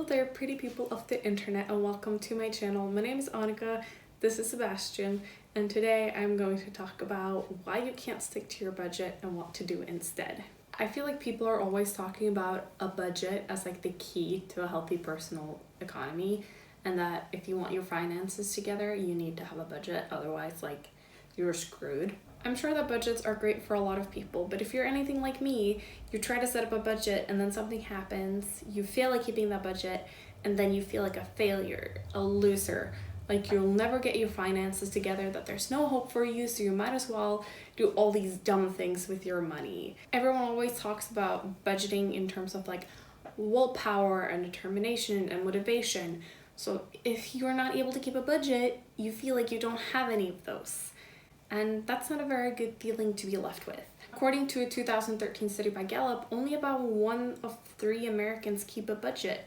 Hello there, pretty people of the internet, and welcome to my channel. My name is Annika, this is Sebastian, and today I'm going to talk about why you can't stick to your budget and what to do instead. I feel like people are always talking about a budget as like the key to a healthy personal economy, and that if you want your finances together, you need to have a budget, otherwise like you're screwed. I'm sure that budgets are great for a lot of people, but if you're anything like me, you try to set up a budget and then something happens, you fail at keeping that budget, and then you feel like a failure, a loser, like you'll never get your finances together, that there's no hope for you, so you might as well do all these dumb things with your money. Everyone always talks about budgeting in terms of like willpower and determination and motivation. So if you're not able to keep a budget, you feel like you don't have any of those. And that's not a very good feeling to be left with. According to a 2013 study by Gallup, only about 1 of 3 Americans keep a budget.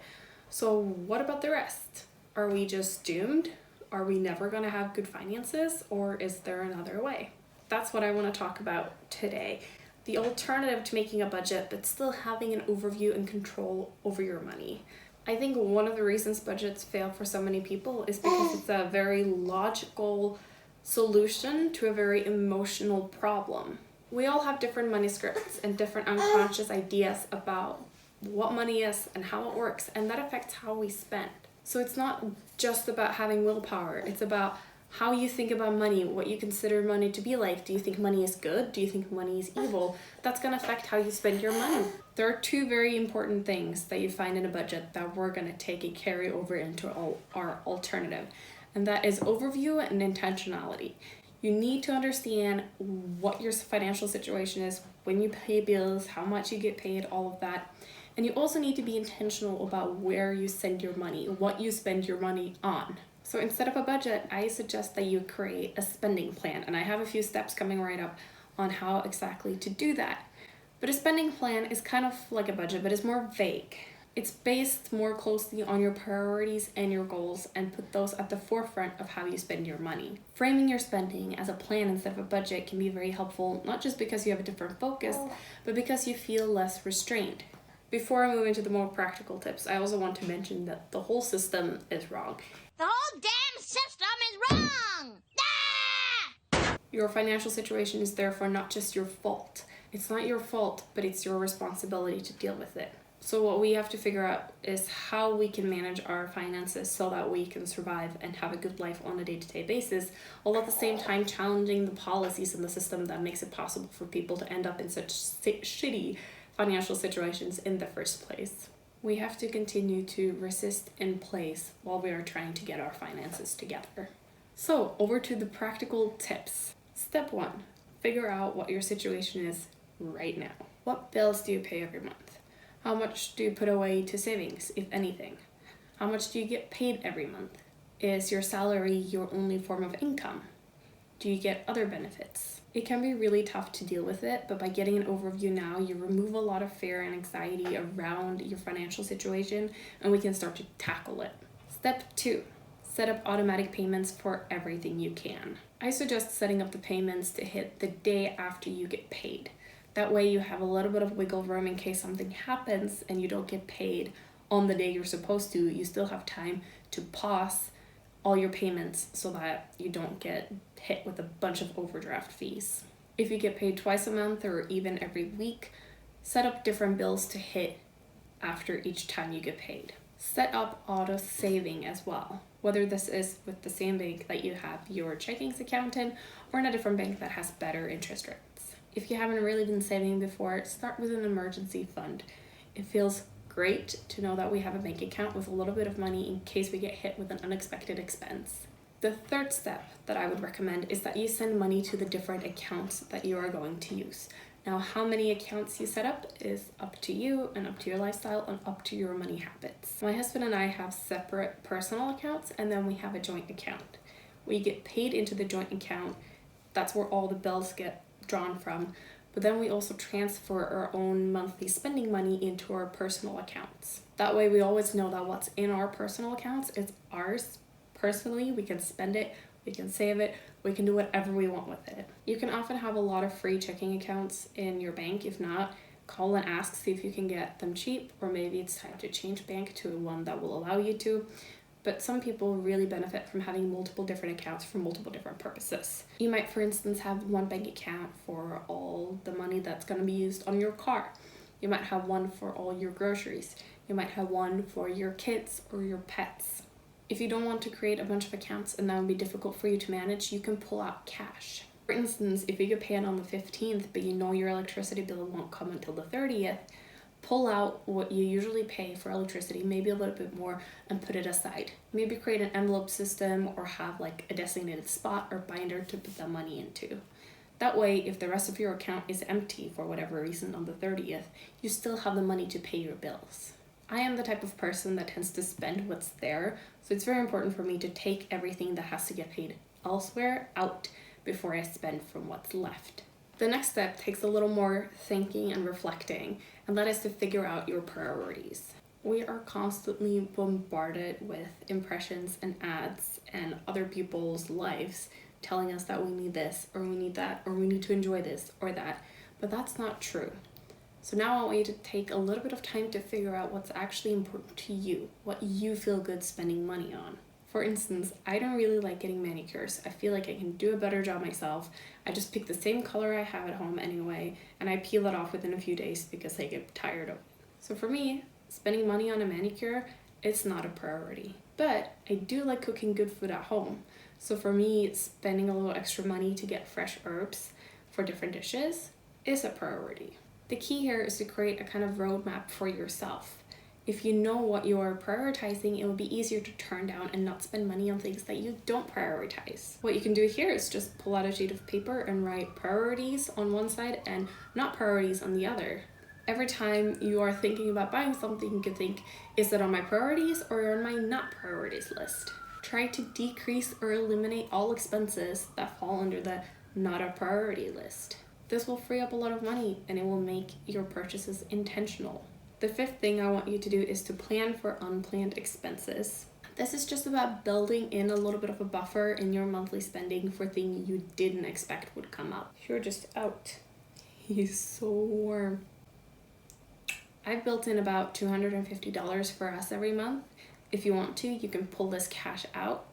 So what about the rest? Are we just doomed? Are we never gonna have good finances? Or is there another way? That's what I wanna talk about today. The alternative to making a budget, but still having an overview and control over your money. I think one of the reasons budgets fail for so many people is because it's a very logical solution to a very emotional problem. We all have different money scripts and different unconscious ideas about what money is and how it works, and that affects how we spend. So it's not just about having willpower, it's about how you think about money, what you consider money to be like. Do you think money is good? Do you think money is evil? That's gonna affect how you spend your money. There are 2 very important things that you find in a budget that we're gonna take and carry over into our alternative. And that is overview and intentionality. You need to understand what your financial situation is, when you pay bills, how much you get paid, all of that. And you also need to be intentional about where you send your money, what you spend your money on. So instead of a budget, I suggest that you create a spending plan. And I have a few steps coming right up on how exactly to do that. But a spending plan is kind of like a budget, but it's more vague. It's based more closely on your priorities and your goals, and put those at the forefront of how you spend your money. Framing your spending as a plan instead of a budget can be very helpful, not just because you have a different focus, but because you feel less restrained. Before I move into the more practical tips, I also want to mention that the whole system is wrong. The whole damn system is wrong! Ah! Your financial situation is therefore not just your fault. It's not your fault, but it's your responsibility to deal with it. So what we have to figure out is how we can manage our finances so that we can survive and have a good life on a day-to-day basis, while at the same time challenging the policies in the system that makes it possible for people to end up in such shitty financial situations in the first place. We have to continue to resist in place while we are trying to get our finances together. So over to the practical tips. Step 1, figure out what your situation is right now. What bills do you pay every month? How much do you put away to savings, if anything? How much do you get paid every month? Is your salary your only form of income? Do you get other benefits? It can be really tough to deal with it, but by getting an overview now, you remove a lot of fear and anxiety around your financial situation, and we can start to tackle it. Step 2, set up automatic payments for everything you can. I suggest setting up the payments to hit the day after you get paid. That way you have a little bit of wiggle room in case something happens and you don't get paid on the day you're supposed to. You still have time to pause all your payments so that you don't get hit with a bunch of overdraft fees. If you get paid twice a month or even every week, set up different bills to hit after each time you get paid. Set up auto saving as well, whether this is with the same bank that you have your checkings account in or in a different bank that has better interest rates. If you haven't really been saving before, start with an emergency fund. It feels great to know that we have a bank account with a little bit of money in case we get hit with an unexpected expense. The third step that I would recommend is that you send money to the different accounts that you are going to use. Now, how many accounts you set up is up to you and up to your lifestyle and up to your money habits. My husband and I have separate personal accounts, and then we have a joint account. We get paid into the joint account. That's where all the bills get drawn from, but then we also transfer our own monthly spending money into our personal accounts. That way we always know that what's in our personal accounts is ours personally. We can spend it, we can save it, we can do whatever we want with it. You can often have a lot of free checking accounts in your bank. If not, Call and ask, see if you can get them cheap, or maybe it's time to change bank to one that will allow you to. But some people really benefit from having multiple different accounts for multiple different purposes. You might, for instance, have one bank account for all the money that's going to be used on your car. You might have one for all your groceries. You might have one for your kids or your pets. If you don't want to create a bunch of accounts and that would be difficult for you to manage, you can pull out cash. For instance, if you get paid on the 15th, but you know your electricity bill won't come until the 30th, pull out what you usually pay for electricity, maybe a little bit more, and put it aside. Maybe create an envelope system or have like a designated spot or binder to put that money into. That way, if the rest of your account is empty for whatever reason on the 30th, you still have the money to pay your bills. I am the type of person that tends to spend what's there, so it's very important for me to take everything that has to get paid elsewhere out before I spend from what's left. The next step takes a little more thinking and reflecting, and that is to figure out your priorities. We are constantly bombarded with impressions and ads and other people's lives telling us that we need this or we need that or we need to enjoy this or that, but that's not true. So now I want you to take a little bit of time to figure out what's actually important to you, what you feel good spending money on. For instance, I don't really like getting manicures. I feel like I can do a better job myself. I just pick the same color I have at home anyway, and I peel it off within a few days because I get tired of it. So for me, spending money on a manicure, it's not a priority. But I do like cooking good food at home. So for me, spending a little extra money to get fresh herbs for different dishes is a priority. The key here is to create a kind of roadmap for yourself. If you know what you are prioritizing, it will be easier to turn down and not spend money on things that you don't prioritize. What you can do here is just pull out a sheet of paper and write priorities on one side and not priorities on the other. Every time you are thinking about buying something, you can think, is it on my priorities or on my not priorities list? Try to decrease or eliminate all expenses that fall under the not a priority list. This will free up a lot of money and it will make your purchases intentional. The fifth thing I want you to do is to plan for unplanned expenses. This is just about building in a little bit of a buffer in your monthly spending for things you didn't expect would come up. You're just out. He's so warm. I've built in about $250 for us every month. If you want to, you can pull this cash out.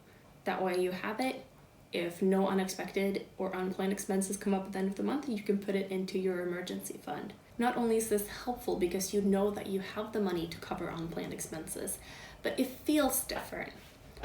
That way you have it. If no unexpected or unplanned expenses come up at the end of the month, you can put it into your emergency fund. Not only is this helpful because you know that you have the money to cover unplanned expenses, but it feels different.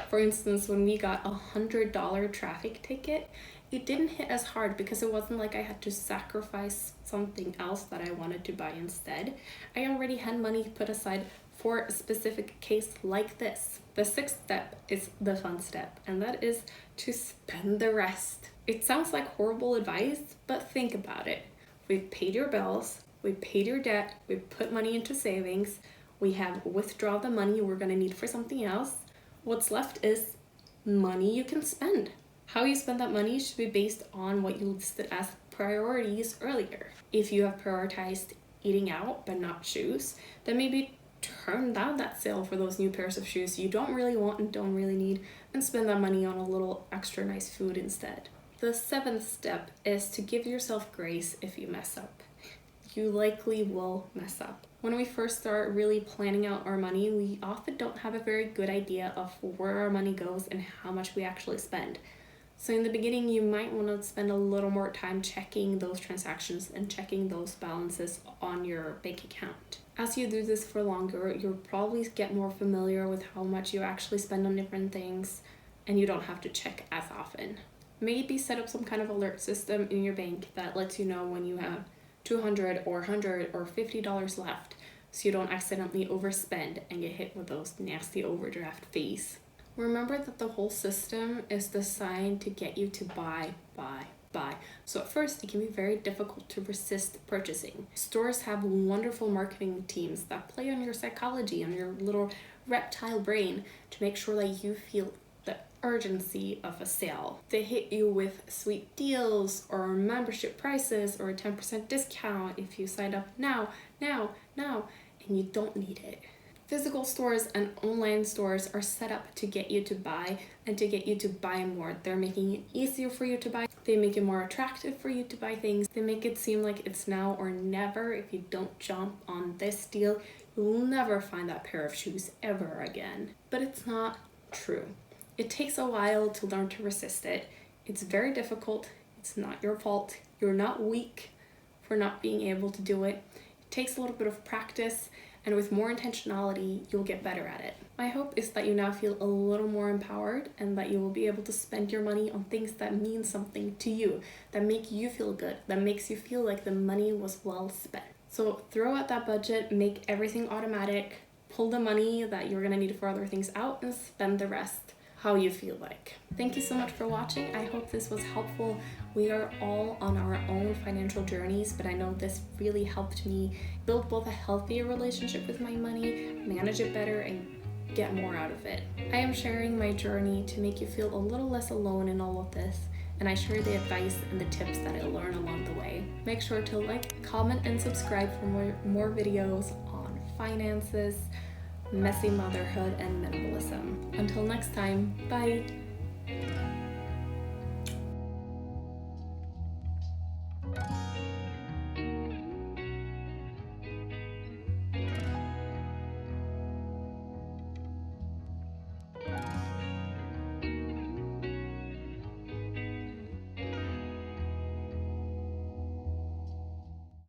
For instance, when we got a $100 traffic ticket, it didn't hit as hard because it wasn't like I had to sacrifice something else that I wanted to buy instead. I already had money put aside for a specific case like this. The sixth step is the fun step, and that is to spend the rest. It sounds like horrible advice, but think about it. We've paid your bills, we've paid your debt, we've put money into savings, we have withdrawn the money we're gonna need for something else. What's left is money you can spend. How you spend that money should be based on what you listed as priorities earlier. If you have prioritized eating out but not shoes, then maybe turn down that sale for those new pairs of shoes you don't really want and don't really need and spend that money on a little extra nice food instead. The seventh step is to give yourself grace if you mess up. You likely will mess up. When we first start really planning out our money, we often don't have a very good idea of where our money goes and how much we actually spend. So in the beginning, you might want to spend a little more time checking those transactions and checking those balances on your bank account. As you do this for longer, you'll probably get more familiar with how much you actually spend on different things, and you don't have to check as often. Maybe set up some kind of alert system in your bank that lets you know when you have $200 or $100 or $50 left, so you don't accidentally overspend and get hit with those nasty overdraft fees. Remember that the whole system is designed to get you to buy. So at first, it can be very difficult to resist purchasing. Stores have wonderful marketing teams that play on your psychology, on your little reptile brain to make sure that you feel the urgency of a sale. They hit you with sweet deals or membership prices or a 10% discount if you sign up now, and you don't need it. Physical stores and online stores are set up to get you to buy and to get you to buy more. They're making it easier for you to buy. They make it more attractive for you to buy things. They make it seem like it's now or never. If you don't jump on this deal, you'll never find that pair of shoes ever again. But it's not true. It takes a while to learn to resist it. It's very difficult. It's not your fault. You're not weak for not being able to do it. It takes a little bit of practice, and with more intentionality, you'll get better at it. My hope is that you now feel a little more empowered and that you will be able to spend your money on things that mean something to you, that make you feel good, that makes you feel like the money was well spent. So throw out that budget, make everything automatic, pull the money that you're gonna need for other things out, and spend the rest how you feel like. Thank you so much for watching. I hope this was helpful. We are all on our own financial journeys, but I know this really helped me build both a healthier relationship with my money, manage it better, and get more out of it. I am sharing my journey to make you feel a little less alone in all of this, and I share the advice and the tips that I learn along the way. Make sure to like, comment, and subscribe for more videos on finances, messy motherhood, and minimalism. Until next time, bye!